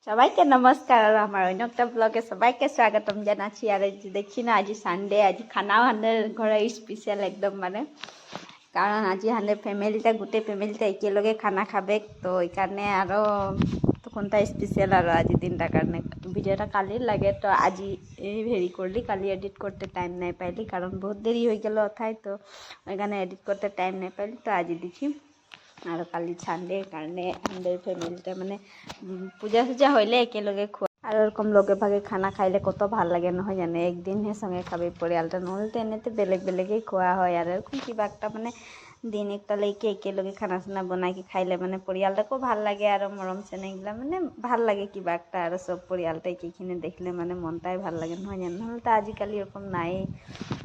সবাইকে নমস্কার আর আমার অন্য একটা ব্লগে সবাইকে স্বাগতম জানাচ্ছি। আর দেখছি না আজ সানডে, আজ খানাও হানের ঘরে স্পেশাল একদম মানে, কারণ আজ হানের ফ্যামিলিটা গোটে ফ্যামিলিটা একেলগে খানা খাবে, তো ওই কারণে আরও তখনটা স্পেশাল আর আজ দিনটার কারণে। ভিডিওটা কালির লাগে, তো আজি হেরি করলি, কালি এডিট করতে টাইম নাই পাইলি, কারণ বহুত দেরি হয়ে গেল অথায়, তো ওইখানে এডিট করতে টাইম নাই পাইলি, তো আজি দিছি। আর কালি সানডে কারণে আমাদের ফ্যামিলিটা মানে পূজা টুজা হইলে একেলগে খোয়া, আর ওরকম লগে ভাগে খানা খাইলে কত ভাল লাগে নহয় জানে, একদিন হে সঙ্গে খাবে পরিয়ালটা, নহলে তো এমনিতে বেলেগ বেলেগেই খোয়া হয়। আর এরকম কিবা একটা মানে দিন একটা লেগে একেলগে খানা চানা বনাই খাইলে মানে পরিয়ালটাকেও ভাল লাগে, আর মরম চেনেহগুলা মানে ভাল লাগে কিবা একটা, আর সব পরিয়ালটা একেখিনি দেখলে মানে মনটাই ভাল লাগে নহয় জানো। নহলে তো আজিকালি এরকম নাই,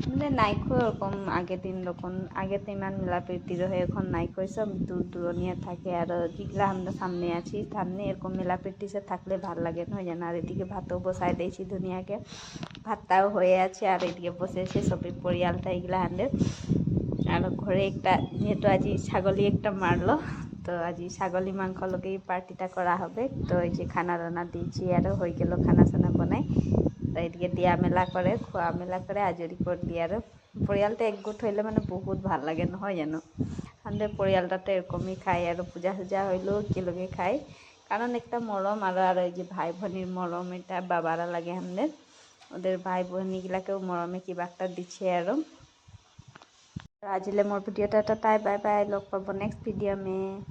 মানে নাইকো এরকম আগের দিন যখন আগে তো ইমান মেলাপ্রীতি রহে, এখন নাইকো, সব দূর দূরনিয়ে থাকে। আর যেগুলা আমরা সামনে আছি, সামনে এরকম মেলাপ্রীতি সে থাকলে ভাল লাগে নহয় জানো। আর এদিকে ভাতও বসাই দিয়েছি ধুনিয়াকে, ভাতটাও হয়ে আছে, আর এদিকে বসেছে সবই পরিয়ালটা এগুলা হাঁদের। আর ঘরে একটা যেহেতু আজি ছাগলি একটা মারলো, তো আজি ছাগলি মাংস লগেই পার্টিটা করা হবে। তো এই যে খানা রান্না দিয়েছি, আরও হয়ে গেল খানা চানা বনাই, তো এদিকে দিয়া মেলা করে খোয়া মেলা করে আজরি করলি। আর পরিয়ালটা একগোট হইলে মানে বহুত ভাল লাগে নহয় জানো। আমাদের পরিয়ালটাতে এরকমই খাই, আর পূজা টুজা হইলেও একেলগে খাই, কারণ একটা মরম। আর এই যে ভাই বোনের মরম, এটা বাবারা লাগে আমাদের, ওদের ভাই বোনগুলাকেও মরমে কিবা একটা দিচ্ছে। আরও আজিলে মোর ভিডিওটা তাই বাই বাই, লগ পাবো নেক্সট ভিডিও মে।